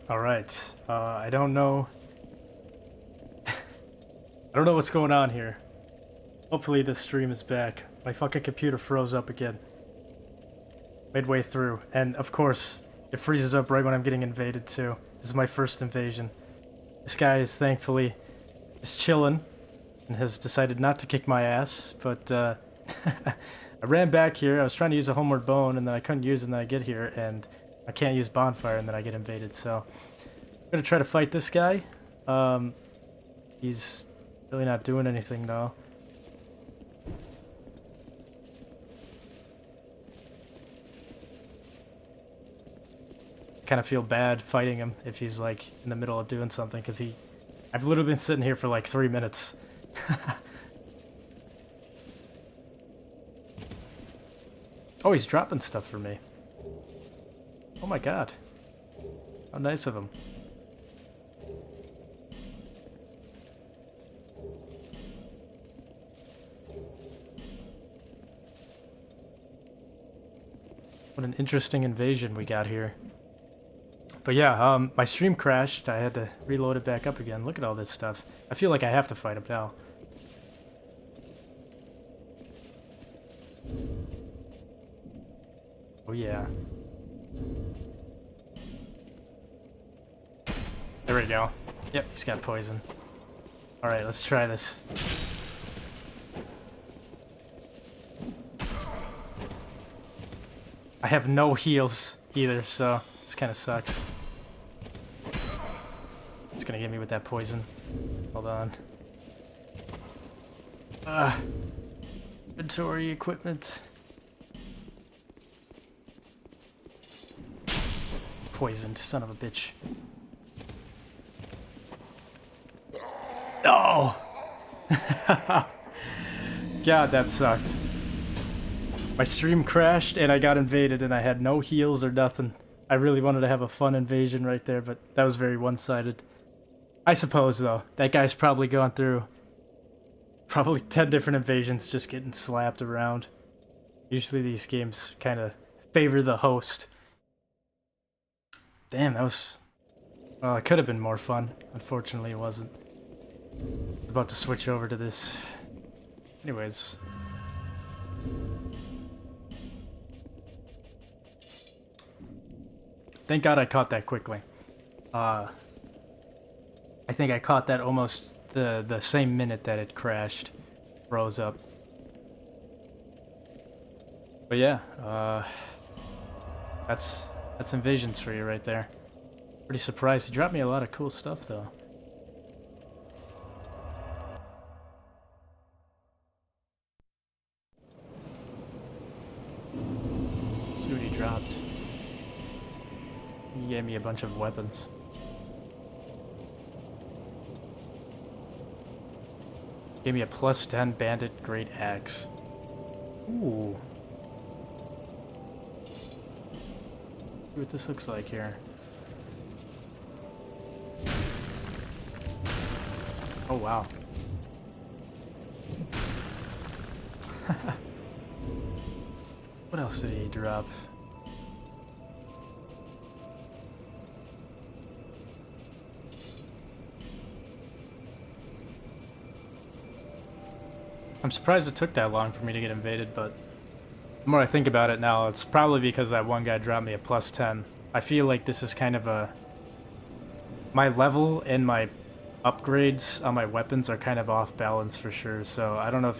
Alright, I don't know. I don't know what's going on here. Hopefully the stream is back. My fucking computer froze up again. Midway through. And of course, it freezes up right when I'm getting invaded too. This is my first invasion. This guy is thankfully just chilling and has decided not to kick my ass, but I ran back here. I was trying to use a homeward bone and then I couldn't use it and then I get here and I can't use bonfire and then I get invaded, so I'm gonna try to fight this guy. He's really not doing anything though. Kind of feel bad fighting him if he's like in the middle of doing something, because I've literally been sitting here for like 3 minutes. Oh, he's dropping stuff for me. Oh my god. How nice of him. What an interesting invasion we got here. But yeah, my stream crashed. I had to reload it back up again. Look at all this stuff. I feel like I have to fight him now. Oh yeah. There we go. Yep, he's got poison. Alright, let's try this. I have no heals either, so this kind of sucks. It's gonna get me with that poison. Hold on. Inventory, equipment. Poisoned, son of a bitch. No! God, that sucked. My stream crashed and I got invaded and I had no heals or nothing. I really wanted to have a fun invasion right there, but that was very one-sided. I suppose, though, that guy's probably gone through probably 10 different invasions just getting slapped around. Usually these games kind of favor the host. Damn, that was... Well, it could have been more fun. Unfortunately, it wasn't. I was about to switch over to this. Anyways. Thank God I caught that quickly. I think I caught that almost the same minute that it crashed. Froze up. But yeah, that's invasions for you right there. Pretty surprised. He dropped me a lot of cool stuff though. Let's see what he dropped. He gave me a bunch of weapons. Gave me a +10 bandit great axe. Ooh. See what this looks like here. Oh wow. What else did he drop? I'm surprised it took that long for me to get invaded, but the more I think about it now, it's probably because that one guy dropped me a +10. I feel like this is kind of a... My level and my upgrades on my weapons are kind of off balance for sure, so I don't know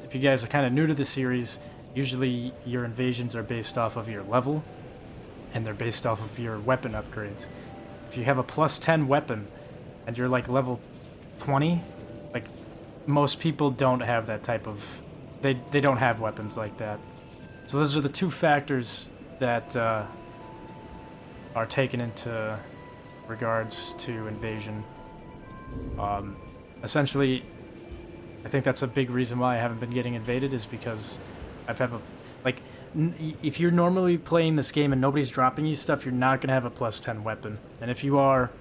if you guys are kind of new to the series. Usually your invasions are based off of your level, and they're based off of your weapon upgrades. If you have a +10 weapon, and you're like level 20, like... Most people don't have that type of... They don't have weapons like that. So those are the two factors that are taken into regards to invasion. Essentially, I think that's a big reason why I haven't been getting invaded, is because I've have a... Like, if you're normally playing this game and nobody's dropping you stuff, you're not going to have a +10 weapon. And if you are...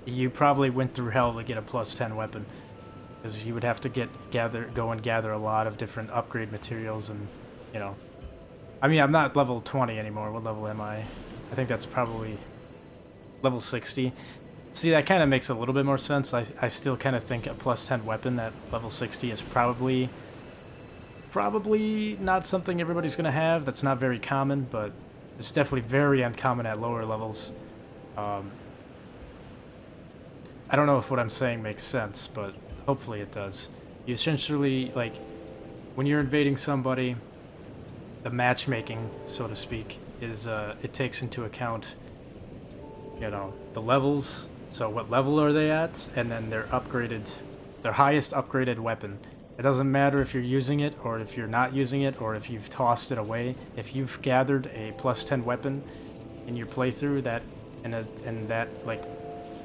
you probably went through hell to get a +10 weapon, because you would have to go and gather a lot of different upgrade materials, and you know, I mean, I'm not level 20 anymore. What level am I? I think that's probably level 60. See, that kind of makes a little bit more sense. I still kind of think a plus 10 weapon at level 60 is probably not something everybody's going to have. That's not very common, but it's definitely very uncommon at lower levels. I don't know if what I'm saying makes sense, but hopefully it does. You essentially, like, when you're invading somebody, the matchmaking, so to speak, is, it takes into account, you know, the levels, so what level are they at, and then their highest upgraded weapon. It doesn't matter if you're using it, or if you're not using it, or if you've tossed it away. If you've gathered a plus 10 weapon in your playthrough, and that, like,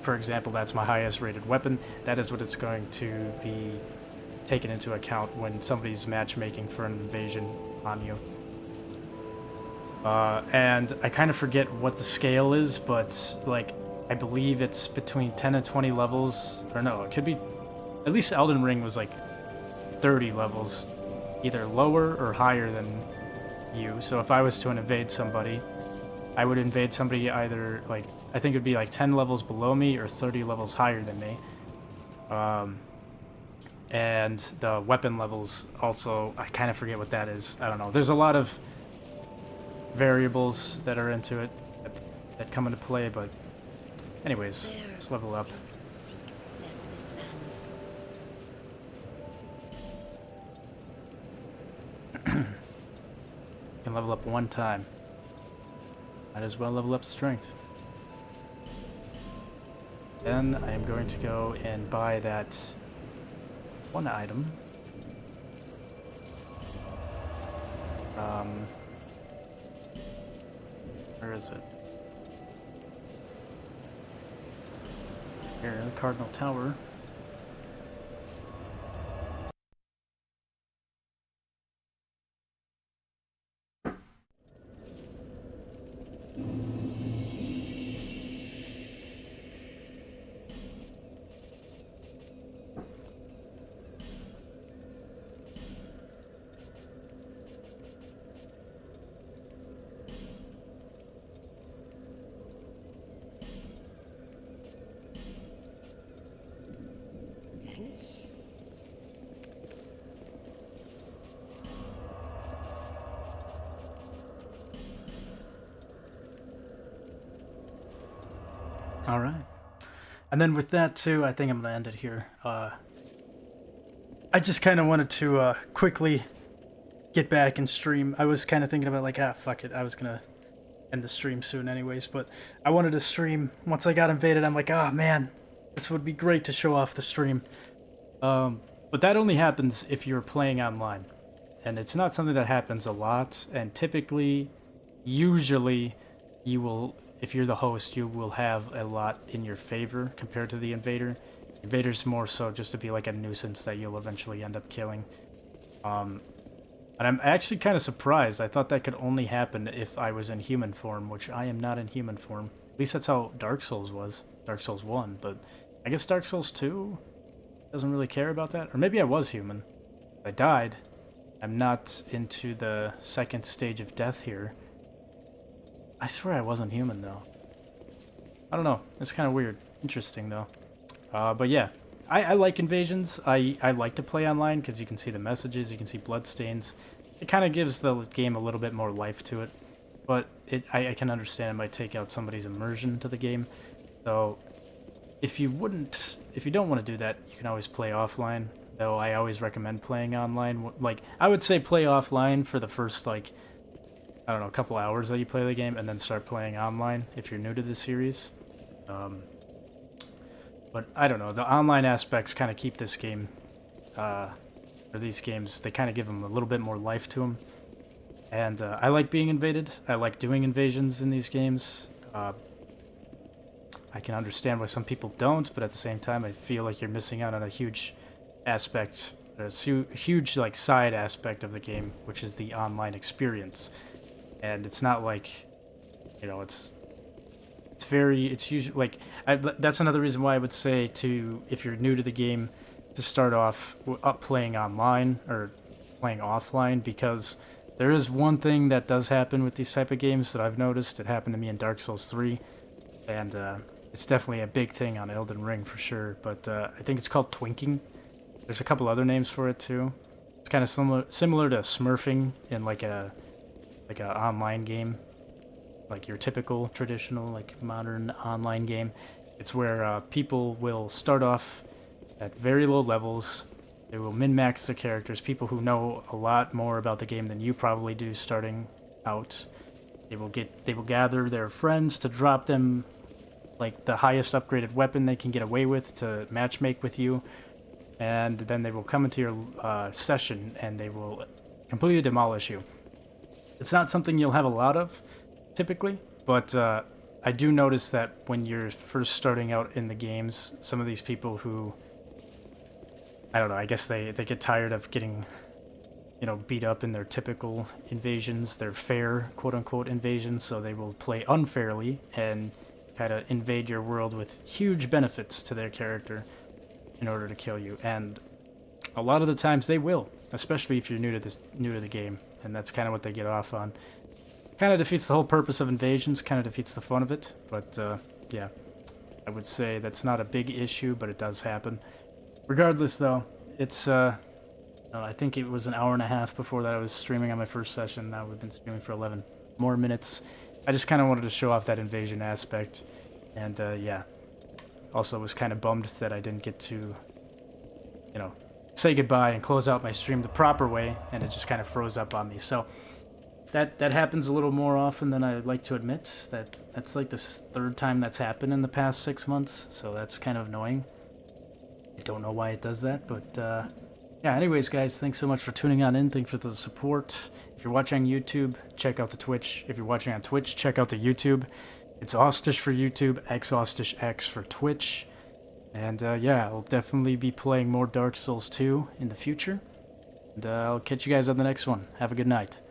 for example, that's my highest rated weapon, that is what it's going to be taken into account when somebody's matchmaking for an invasion on you. And I kind of forget what the scale is, but, like, I believe it's between 10 and 20 levels, or no, it could be, at least Elden Ring was like 30 levels, either lower or higher than you. So if I was to invade somebody, I would invade somebody either, like, I think it would be like 10 levels below me or 30 levels higher than me. And the weapon levels also, I kind of forget what that is. I don't know. There's a lot of variables that are into it that come into play, but anyways, let's level up. Can level up one time. Might as well level up strength. Then I am going to go and buy that one item. Where is it? Here, the Cardinal Tower. All right. And then with that too, I think I'm gonna end it here. I just kind of wanted to quickly get back and stream. I was kind of thinking about, like, fuck it. I was gonna end the stream soon anyways, but I wanted to stream once I got invaded. I'm like, oh man, this would be great to show off the stream. But that only happens if you're playing online, and it's not something that happens a lot. And typically, usually, you will, if you're the host, you will have a lot in your favor compared to the invader. Invader's more so just to be like a nuisance that you'll eventually end up killing. And I'm actually kind of surprised. I thought that could only happen if I was in human form, which I am not in human form. At least that's how Dark Souls was. Dark Souls 1, but I guess Dark Souls 2 doesn't really care about that. Or maybe I was human. I died. I'm not into the second stage of death here. I swear I wasn't human, though. I don't know. It's kind of weird. Interesting, though. But yeah, I like invasions. I like to play online because you can see the messages, you can see bloodstains. It kind of gives the game a little bit more life to it. But I can understand it might take out somebody's immersion to the game. So if you don't want to do that, you can always play offline. Though I always recommend playing online. Like, I would say play offline for the first, like, I don't know, a couple hours that you play the game, and then start playing online if you're new to the series. But I don't know, the online aspects kind of keep this game, or these games, they kind of give them a little bit more life to them. And I like being invaded. I like doing invasions in these games. I can understand why some people don't, but at the same time, I feel like you're missing out on a huge aspect, a huge, like, side aspect of the game, which is the online experience. And it's not like, you know, it's usually, like, that's another reason why I would say to, if you're new to the game, to start off playing online, or playing offline, because there is one thing that does happen with these type of games that I've noticed. It happened to me in Dark Souls 3, and it's definitely a big thing on Elden Ring for sure. But I think it's called twinking. There's a couple other names for it too. It's kind of similar to smurfing in like a online game, like your typical traditional like modern online game. It's where people will start off at very low levels. They will min-max their characters. People who know a lot more about the game than you probably do starting out. They will gather their friends to drop them like the highest upgraded weapon they can get away with to matchmake with you, and then they will come into your session and they will completely demolish you. It's not something you'll have a lot of typically, but I do notice that when you're first starting out in the games, some of these people who, I don't know, I guess they get tired of getting, you know, beat up in their typical invasions, their fair, quote-unquote, invasions, so they will play unfairly and kind of invade your world with huge benefits to their character in order to kill you. And a lot of the times they will, especially if you're new to the game, and that's kind of what they get off on. Kind of defeats the whole purpose of invasions, kind of defeats the fun of it, but yeah, I would say that's not a big issue, but it does happen. Regardless, though, it's, I think it was an hour and a half before that I was streaming on my first session. Now we've been streaming for 11 more minutes. I just kind of wanted to show off that invasion aspect, and yeah. Also was kind of bummed that I didn't get to, you know, say goodbye and close out my stream the proper way, and it just kind of froze up on me. So that happens a little more often than I'd like to admit. That's like the third time that's happened in the past 6 months, so that's kind of annoying. I don't know why it does that, but yeah, anyways, guys, thanks so much for tuning on in. Thanks for the support. If you're watching on YouTube, check out the Twitch. If you're watching on Twitch, check out the YouTube. It's Austish for YouTube, xAustishx for Twitch. And yeah, I'll definitely be playing more Dark Souls 2 in the future. And I'll catch you guys on the next one. Have a good night.